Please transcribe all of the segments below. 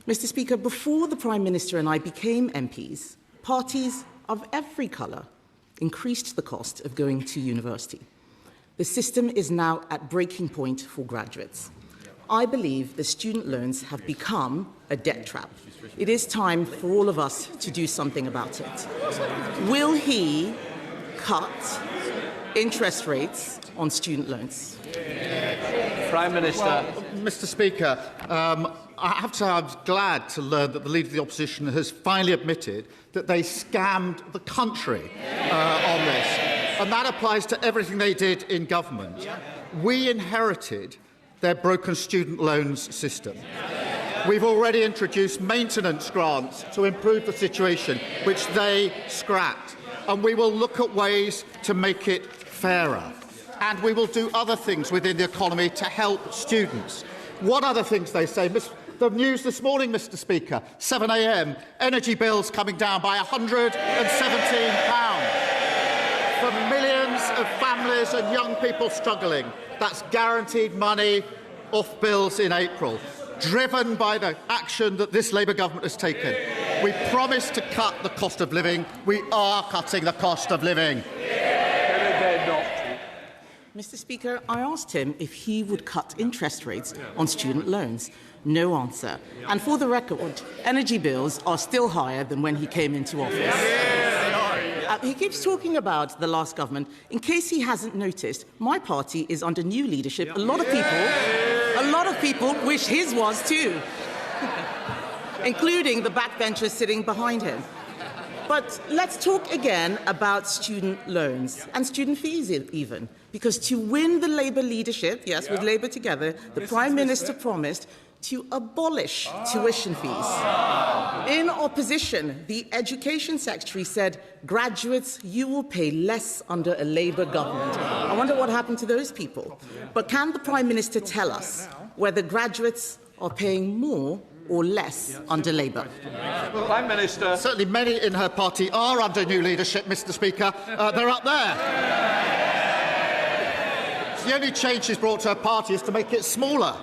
Mr. Speaker, before the Prime Minister and I became MPs, parties of every colour increased the cost of going to university. The system is now at breaking point for graduates. I believe the student loans have become a debt trap. It is time for all of us to do something about it. Will he cut interest rates on student loans? Prime Minister. Well, Mr. Speaker, I have to say I'm glad to learn that the Leader of the Opposition has finally admitted that they scammed the country on this. And that applies to everything they did in government. We inherited their broken student loans system. We've already introduced maintenance grants to improve the situation, which they scrapped. And we will look at ways to make it fairer. And we will do other things within the economy to help students. What other things they say? The news this morning, Mr. Speaker, 7 a.m, energy bills coming down by £117 for millions of families and young people struggling. That's guaranteed money off bills in April, driven by the action that this Labour government has taken. We promised to cut the cost of living. We are cutting the cost of living. Mr. Speaker, I asked him if he would cut interest rates on student loans. No answer. And for the record, energy bills are still higher than when he came into office. He keeps talking about the last government. In case he hasn't noticed, my party is under new leadership. A lot of people wish his was too, including the backbenchers sitting behind him. But let's talk again about student loans and student fees even. Because to win the Labour leadership, yes, with Labour together, the Prime Minister promised to abolish tuition fees. In opposition, the Education Secretary said, graduates, you will pay less under a Labour government. I wonder what happened to those people. But can the Prime Minister tell us whether graduates are paying more or less under Labour? Prime Minister. Certainly many in her party are under new leadership, Mr. Speaker. They're up there. The only change she's brought to her party is to make it smaller.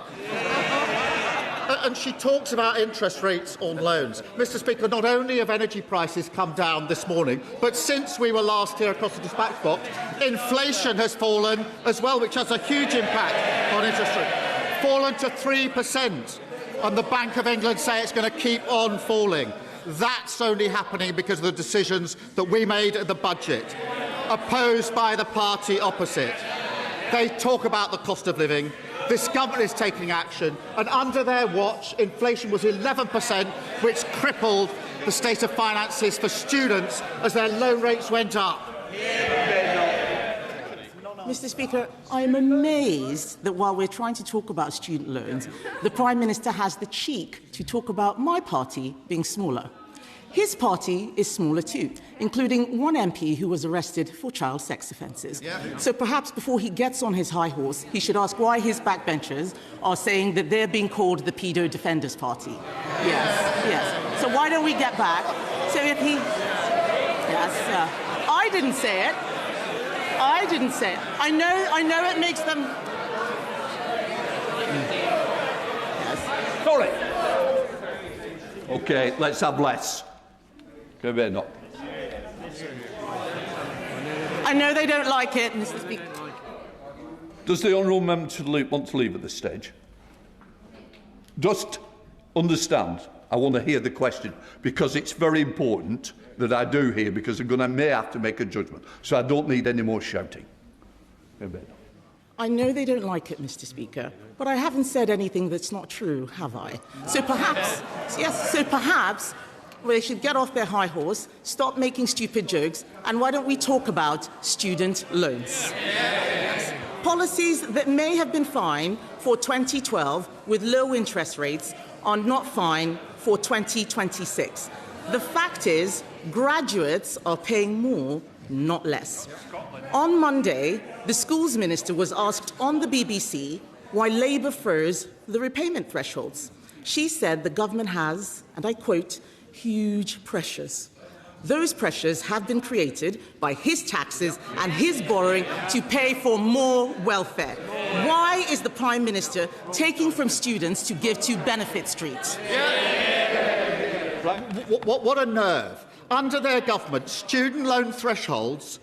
And she talks about interest rates on loans. Mr. Speaker, not only have energy prices come down this morning, but since we were last here across the dispatch box, inflation has fallen as well, which has a huge impact on interest rates. Fallen to 3%. And the Bank of England say it's going to keep on falling. That's only happening because of the decisions that we made at the budget, opposed by the party opposite. They talk about the cost of living. This government is taking action, and under their watch, inflation was 11%, which crippled the state of finances for students as their loan rates went up. Mr. Speaker, I am amazed that while we're trying to talk about student loans, the Prime Minister has the cheek to talk about my party being smaller. His party is smaller too, including one MP who was arrested for child sex offences. So perhaps before he gets on his high horse, he should ask why his backbenchers are saying that they're being called the PAEDO Defenders Party. Yes. So why don't we get back? So if he... Yes, I didn't say it. I didn't say it. I know it makes them... Yes. Tory. OK, let's have less. Kemi Badenoch. I know they don't like it, Mr. Speaker. Does the honourable member want to leave at this stage? Just understand, I want to hear the question, because it's very important that I do hear, because I may have to make a judgment. So I don't need any more shouting. I know they don't like it, Mr. Speaker, but I haven't said anything that's not true, have I? So perhaps they should get off their high horse, stop making stupid jokes, and why don't we talk about student loans? Policies that may have been fine for 2012 with low interest rates are not fine for 2026. The fact is, graduates are paying more, not less. On Monday, the Schools Minister was asked on the BBC why Labour froze the repayment thresholds. She said the government has, and I quote, huge pressures. Those pressures have been created by his taxes and his borrowing to pay for more welfare. Why is the Prime Minister taking from students to give to Benefit Street? What a nerve. Under their government, student loan thresholds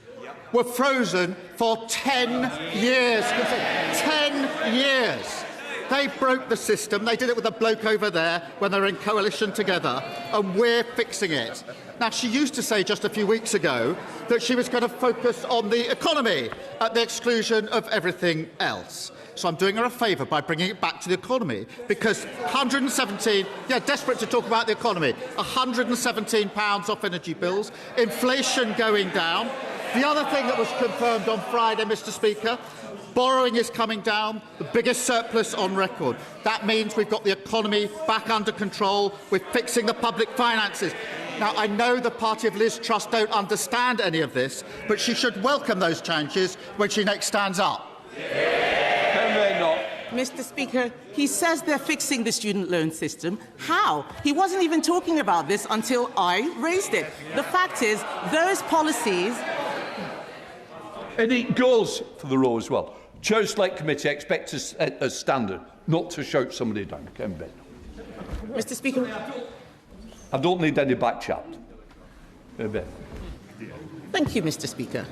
were frozen for 10 years. 10 years. They broke the system. They did it with a bloke over there when they were in coalition together, and we're fixing it. Now, she used to say just a few weeks ago that she was going to focus on the economy at the exclusion of everything else. So I'm doing her a favour by bringing it back to the economy, because 117, desperate to talk about the economy, £117 off energy bills, inflation going down. The other thing that was confirmed on Friday, Mr. Speaker, borrowing is coming down, the biggest surplus on record. That means we've got the economy back under control. We're fixing the public finances. Now, I know the party of Liz Truss don't understand any of this, but she should welcome those changes when she next stands up. Mr. Speaker, he says they're fixing the student loan system. How? He wasn't even talking about this until I raised it. The fact is, those policies... And it goes for the row as well. Chair Select Committee expects a standard, not to shout somebody down. Kemi Badenoch. Mr. Speaker... I don't need any back chat. Thank you, Mr. Speaker.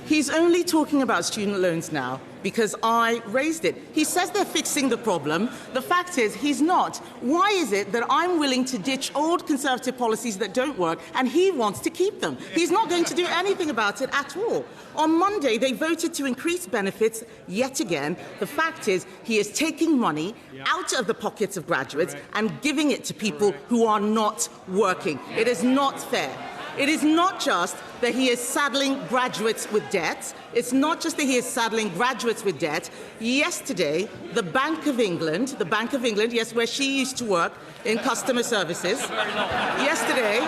He's only talking about student loans now because I raised it. He says they're fixing the problem. The fact is, he's not. Why is it that I'm willing to ditch old Conservative policies that don't work and he wants to keep them? He's not going to do anything about it at all. On Monday, they voted to increase benefits yet again. The fact is, he is taking money out of the pockets of graduates and giving it to people who are not working. It is not fair. It is not just that he is saddling graduates with debt. It's not just that he is saddling graduates with debt. Yesterday, the Bank of England, yes, where she used to work in customer services. Yesterday,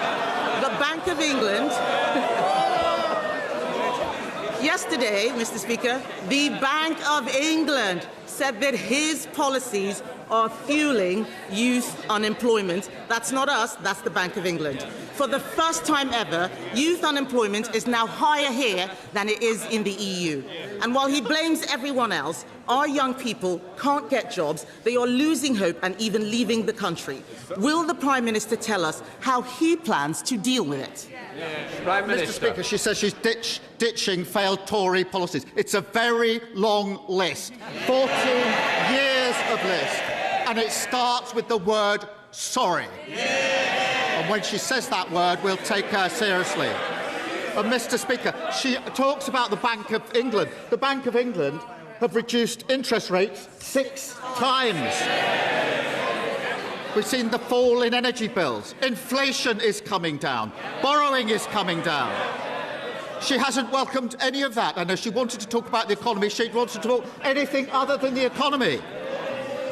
the Bank of England... Yesterday, Mr. Speaker, the Bank of England said that his policies are fueling youth unemployment. That's not us, that's the Bank of England. For the first time ever, youth unemployment is now higher here than it is in the EU. And while he blames everyone else, our young people can't get jobs, they are losing hope and even leaving the country. Will the Prime Minister tell us how he plans to deal with it? Prime Minister. Mr. Speaker, she says she's ditching failed Tory policies. It's a very long list. 14 years of list. And it starts with the word sorry. And when she says that word, we'll take her seriously. And Mr. Speaker, she talks about the Bank of England. The Bank of England have reduced interest rates 6 times. We've seen the fall in energy bills. Inflation is coming down. Borrowing is coming down. She hasn't welcomed any of that. I know she wanted to talk about the economy. She wants to talk anything other than the economy.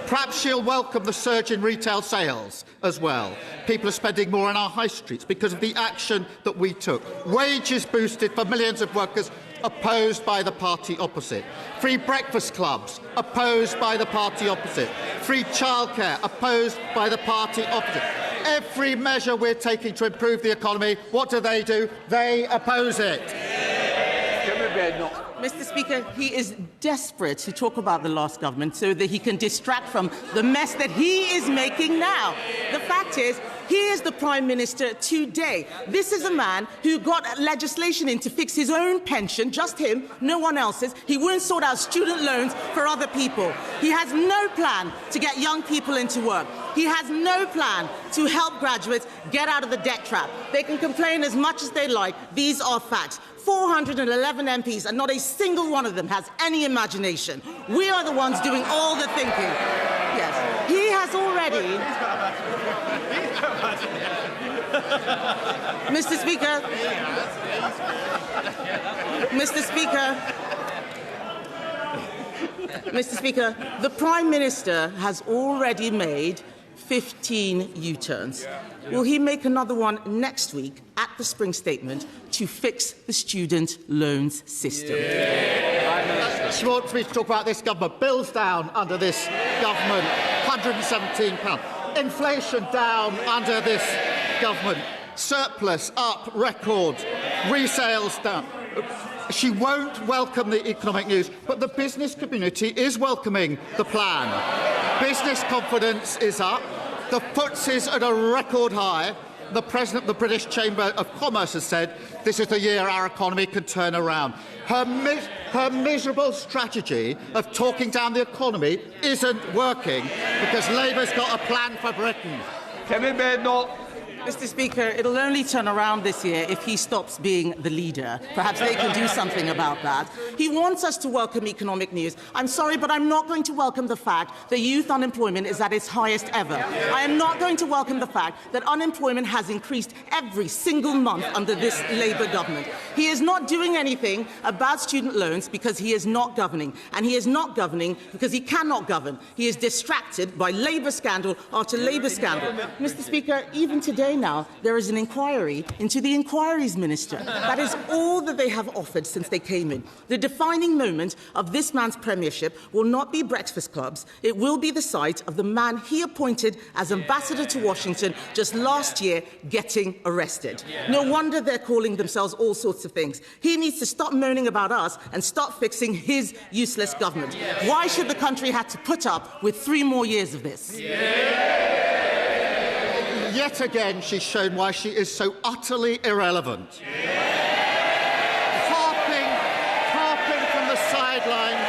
Perhaps she'll welcome the surge in retail sales as well. People are spending more on our high streets because of the action that we took. Wages boosted for millions of workers, opposed by the party opposite. Free breakfast clubs, opposed by the party opposite. Free childcare, opposed by the party opposite. Every measure we're taking to improve the economy, what do? They oppose it. Mr. Speaker, he is desperate to talk about the last government so that he can distract from the mess that he is making now. The fact is, he is the Prime Minister today. This is a man who got legislation in to fix his own pension, just him, no one else's. He won't sort out student loans for other people. He has no plan to get young people into work. He has no plan to help graduates get out of the debt trap. They can complain as much as they like. These are facts. 411 MPs, and not a single one of them has any imagination. We are the ones doing all the thinking. Yes, he has already... Mr. Speaker, Mr. Speaker, the Prime Minister has already made 15 U-turns. Will he make another one next week at the Spring Statement to fix the student loans system? She wants me to talk about this government. Bills down under this government, £117. Inflation down under this government. Surplus up, record. Resales down. She won't welcome the economic news, but the business community is welcoming the plan. Business confidence is up. The FTSE's at a record high. the President of the British Chamber of Commerce has said this is the year our economy can turn around. Her miserable strategy of talking down the economy isn't working because Labour's got a plan for Britain. Kemi Badenoch. Mr. Speaker, it'll only turn around this year if he stops being the leader. Perhaps they can do something about that. He wants us to welcome economic news. I'm sorry, but I'm not going to welcome the fact that youth unemployment is at its highest ever. I am not going to welcome the fact that unemployment has increased every single month under this Labour government. He is not doing anything about student loans because he is not governing. And he is not governing because he cannot govern. He is distracted by Labour scandal after Labour scandal. Mr. Speaker, even today now, there is an inquiry into the Inquiries Minister. That is all that they have offered since they came in. The defining moment of this man's premiership will not be breakfast clubs. It will be the sight of the man he appointed as ambassador to Washington just last year getting arrested. No wonder they're calling themselves all sorts of things. He needs to stop moaning about us and start fixing his useless government. Why should the country have to put up with 3 more years of this? Yet again, she's shown why she is so utterly irrelevant. Harping from the sidelines,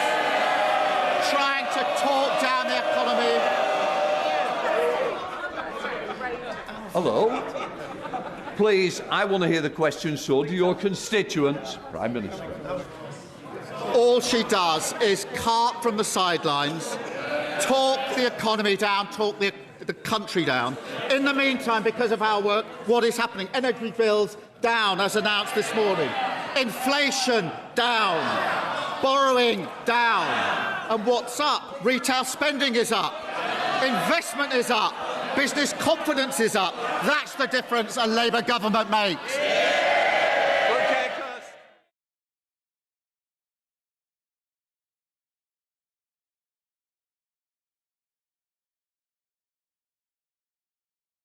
trying to talk down the economy. Hello? Please, I want to hear the question, so do your constituents. Prime Minister. All she does is carp from the sidelines, talk the economy down, talk the country down. In the meantime, because of our work, what is happening? Energy bills down, as announced this morning. Inflation down. Borrowing down. And what's up? Retail spending is up. Investment is up. Business confidence is up. That's the difference a Labour government makes.